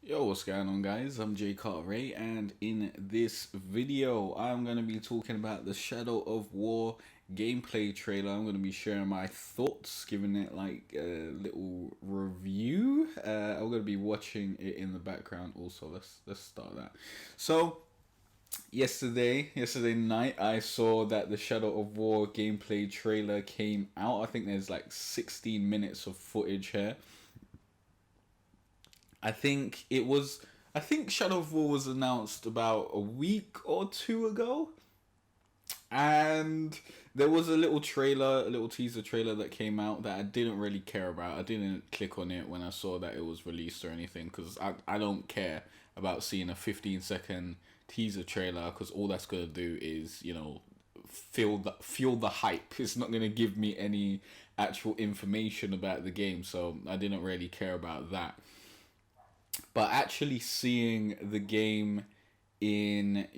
Yo, what's going on, guys? I'm Jay Cartere, and in this video, I'm going to be talking about the Shadow of War gameplay trailer. I'm going to be sharing my thoughts, giving it like a little review. I'm going to be watching it in the background also. Let's start that. So, yesterday night, I saw that the Shadow of War gameplay trailer came out. I think there's like 16 minutes of footage here. I think it was. I think Shadow of War was announced about a week or two ago, and there was a little trailer, a little teaser trailer that came out that I didn't really care about. I didn't click on it when I saw that it was released or anything because I don't care about seeing a 15-second teaser trailer because all that's gonna do is fuel the hype. It's not gonna give me any actual information about the game, so I didn't really care about that. But actually seeing the game in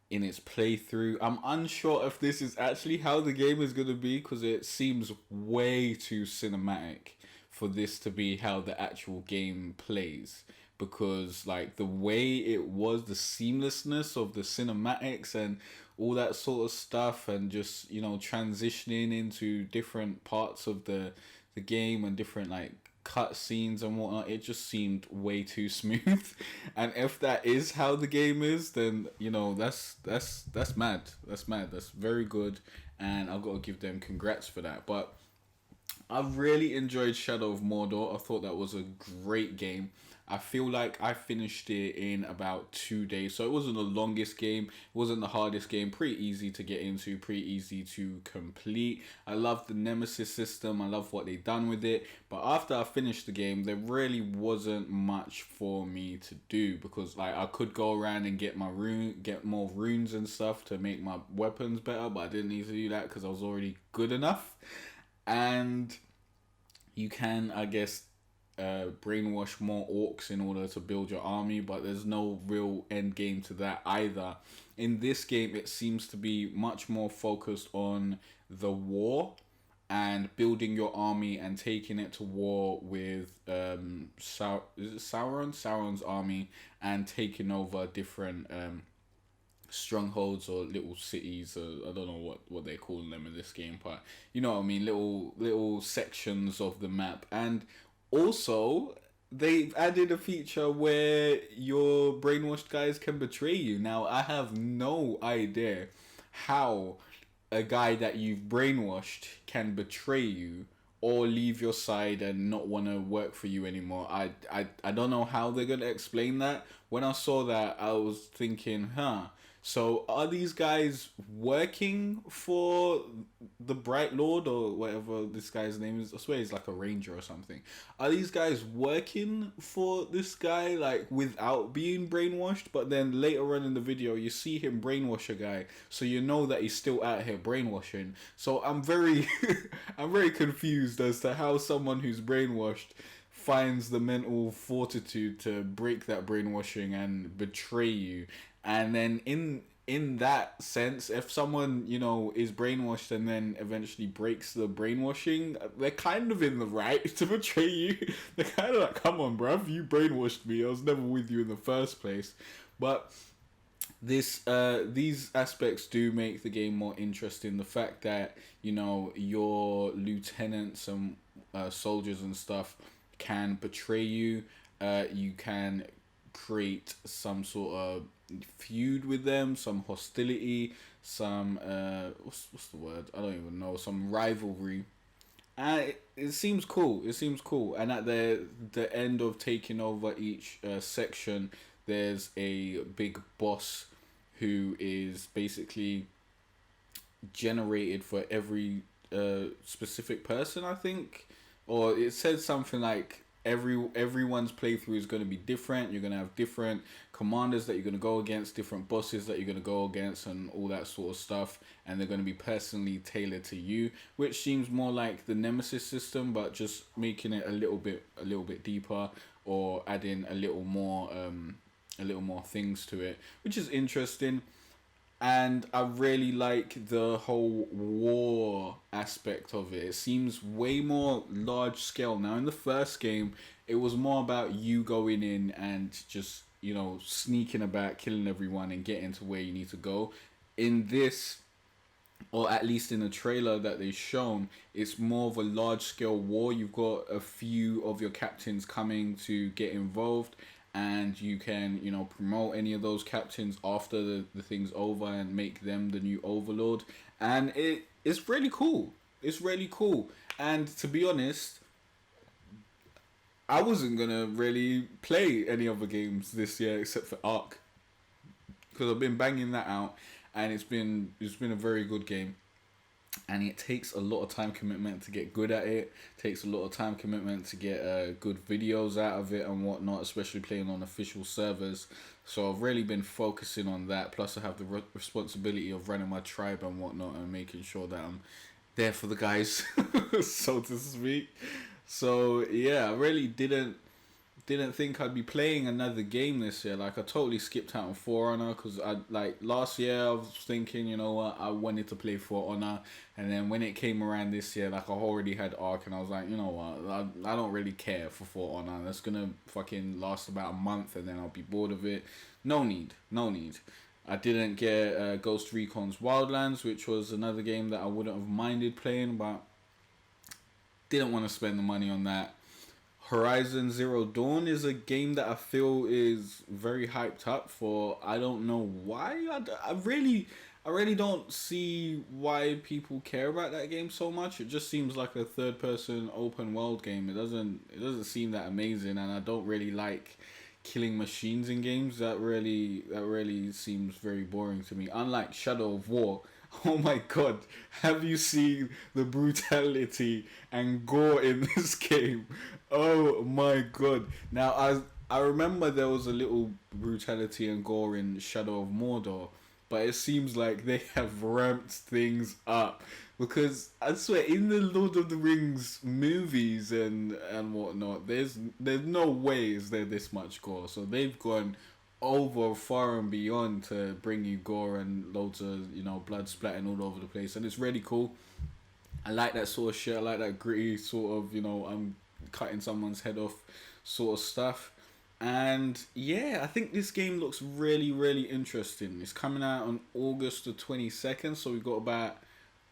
in its playthrough, I'm unsure if this is actually how the game is going to be because it seems way too cinematic for this to be how the actual game plays, because like the way it was, the seamlessness of the cinematics and all that sort of stuff, and just transitioning into different parts of the game and different like cut scenes and whatnot, it just seemed way too smooth. And if that is how the game is, then that's mad. That's very good, and I've got to give them congrats for that. But I've really enjoyed Shadow of Mordor. I thought that was a great game. I feel like I finished it in about 2 days. So it wasn't the longest game. It wasn't the hardest game. Pretty easy to get into. Pretty easy to complete. I love the Nemesis system. I love what they done with it. But after I finished the game, there really wasn't much for me to do. Because like I could go around and get more runes and stuff to make my weapons better. But I didn't need to do that because I was already good enough. And you can, I guess, brainwash more orcs in order to build your army, but there's no real end game to that either. In this game, it seems to be much more focused on the war and building your army and taking it to war with Sauron's army, and taking over different strongholds or little cities. I don't know what they're calling them in this game, but you know what I mean, little sections of the map. And also they've added a feature where your brainwashed guys can betray you. Now I have no idea how a guy that you've brainwashed can betray you or leave your side and not want to work for you anymore. I don't know how they're going to explain that. When I saw that, I was thinking, so are these guys working for the Bright Lord or whatever this guy's name is? I swear he's like a ranger or something. Are these guys working for this guy like without being brainwashed? But then later on in the video, you see him brainwash a guy, so you know that he's still out here brainwashing. So I'm very, I'm very confused as to how someone who's brainwashed finds the mental fortitude to break that brainwashing and betray you. And then in that sense, if someone is brainwashed and then eventually breaks the brainwashing, they're kind of in the right to betray you. They're kind of like, come on, bruv, you brainwashed me. I was never with you in the first place. But these aspects do make the game more interesting. The fact that your lieutenants and soldiers and stuff can betray you. You can create some sort of feud with them, some hostility, some what's the word? I don't even know. Some rivalry. And it seems cool. It seems cool. And at the end of taking over each section, there's a big boss who is basically generated for every specific person, I think. Or it says something like everyone's playthrough is going to be different. You're going to have different commanders that you're going to go against, different bosses that you're going to go against, and all that sort of stuff. And they're going to be personally tailored to you, which seems more like the Nemesis system, but just making it a little bit deeper, or adding a little more things to it, which is interesting. And I really like the whole war aspect of it. It seems way more large scale. Now, in the first game, it was more about you going in and just, sneaking about, killing everyone, and getting to where you need to go. In this, or at least in the trailer that they've shown, it's more of a large scale war. You've got a few of your captains coming to get involved, and you can, promote any of those captains after the thing's over and make them the new overlord. And it's really cool. It's really cool. And to be honest, I wasn't gonna really play any other games this year except for Ark, because I've been banging that out, and it's been a very good game. And it takes a lot of time commitment to get good at it. Takes a lot of time commitment to get good videos out of it and whatnot, especially playing on official servers. So I've really been focusing on that. Plus I have the responsibility of running my tribe and whatnot, and making sure that I'm there for the guys, so to speak. So yeah, I really didn't think I'd be playing another game this year. Like, I totally skipped out on For Honor, because last year I was thinking, you know what, I wanted to play For Honor, and then when it came around this year, like, I already had Ark, and I was like, you know what, I don't really care for Honor. That's gonna fucking last about a month, and then I'll be bored of it. No need. I didn't get Ghost Recon's Wildlands, which was another game that I wouldn't have minded playing, but didn't want to spend the money on that. Horizon Zero Dawn is a game that I feel is very hyped up for. I don't know why. I really don't see why people care about that game so much. It just seems like a third person open world game. It doesn't seem that amazing, and I don't really like killing machines in games. That really seems very boring to me. Unlike Shadow of War. Oh my god, have you seen the brutality and gore in this game? Oh my god. Now, I remember there was a little brutality and gore in Shadow of Mordor, but it seems like they have ramped things up. Because I swear, in the Lord of the Rings movies and whatnot, there's no way is there this much gore. So they've gone over far and beyond to bring you gore and loads of blood splatting all over the place, and it's really cool. I like that sort of shit. I like that gritty sort of I'm cutting someone's head off sort of stuff. And yeah, I think this game looks really interesting. It's coming out on August the 22nd, so we've got about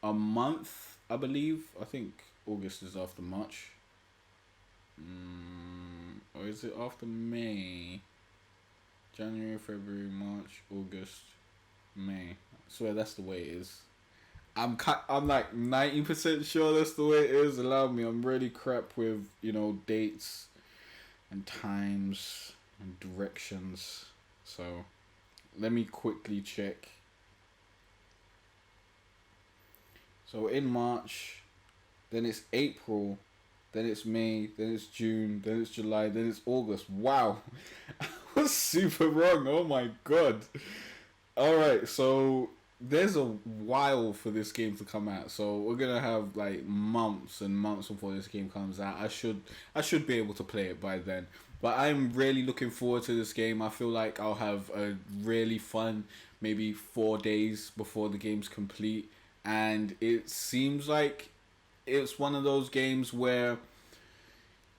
a month, I believe. I think August is after March, or is it after May? January, February, March, August, May. I swear that's the way it is. I'm like 90% sure that's the way it is. Allow me, I'm really crap with, dates and times and directions. So let me quickly check. So in March, then it's April, then it's May, then it's June, then it's July, then it's August. Wow. I was super wrong. Oh my god. Alright, so there's a while for this game to come out. So we're gonna have like months and months before this game comes out. I should be able to play it by then. But I'm really looking forward to this game. I feel like I'll have a really fun maybe 4 days before the game's complete. And it seems like it's one of those games where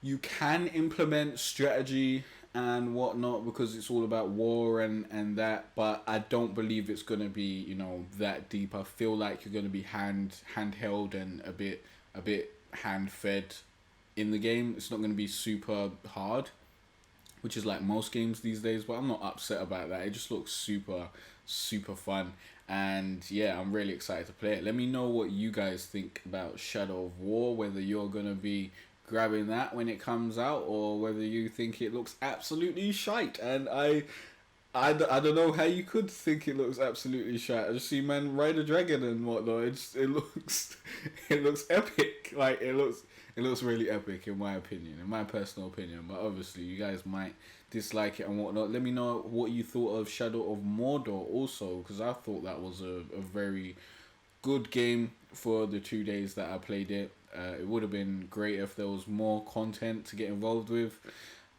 you can implement strategy and whatnot, because it's all about war and that, but I don't believe it's gonna be that deep. I feel like you're gonna be handheld and a bit hand fed in the game. It's not gonna be super hard, which is like most games these days, but I'm not upset about that. It just looks super fun, and yeah, I'm really excited to play it. Let me know what you guys think about Shadow of War, whether you're gonna be grabbing that when it comes out, or whether you think it looks absolutely shite. And I don't know how you could think it looks absolutely shite. I just see man ride a dragon and whatnot. It looks epic. Like it looks really epic in my opinion, in my personal opinion. But obviously you guys might dislike it and whatnot. Let me know what you thought of Shadow of Mordor also, because I thought that was a very good game for the 2 days that I played it. It would have been great if there was more content to get involved with.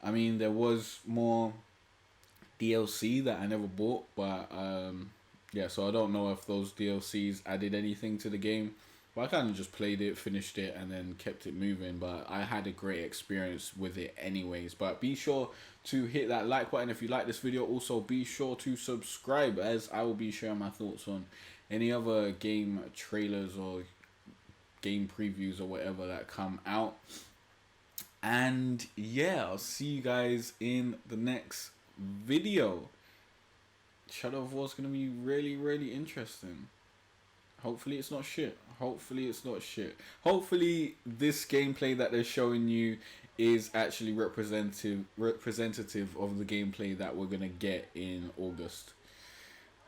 I mean, there was more DLC that I never bought, but yeah, so I don't know if those DLCs added anything to the game. But I kind of just played it, finished it, and then kept it moving. But I had a great experience with it anyways. But be sure to hit that like button if you like this video. Also, be sure to subscribe, as I will be sharing my thoughts on any other game trailers or game previews or whatever that come out. And yeah, I'll see you guys in the next video. Shadow of War is going to be really, really interesting. Hopefully it's not shit. Hopefully it's not shit. Hopefully this gameplay that they're showing you is actually representative of the gameplay that we're going to get in August.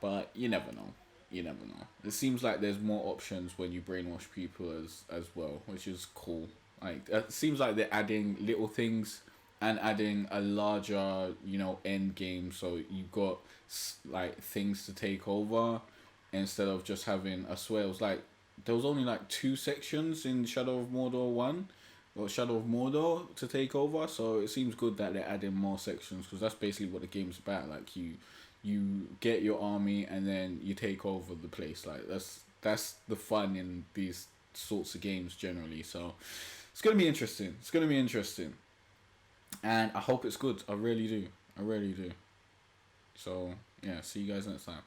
But you never know. You never know. It seems like there's more options when you brainwash people as well, which is cool. Like, it seems like they're adding little things and adding a larger, you know, end game. So you've got like things to take over instead of just having, I swear it was like, there was only like 2 sections in Shadow of Mordor 1 or Shadow of Mordor to take over. So it seems good that they're adding more sections, because that's basically what the game's about. Like you get your army and then you take over the place. Like that's the fun in these sorts of games generally. So it's gonna be interesting. It's gonna be interesting, and I hope it's good. I really do. I really do. So yeah, see you guys next time.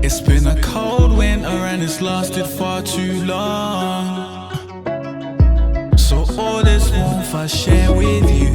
It's been a cold winter and it's lasted far too long. So all this warmth I share with you.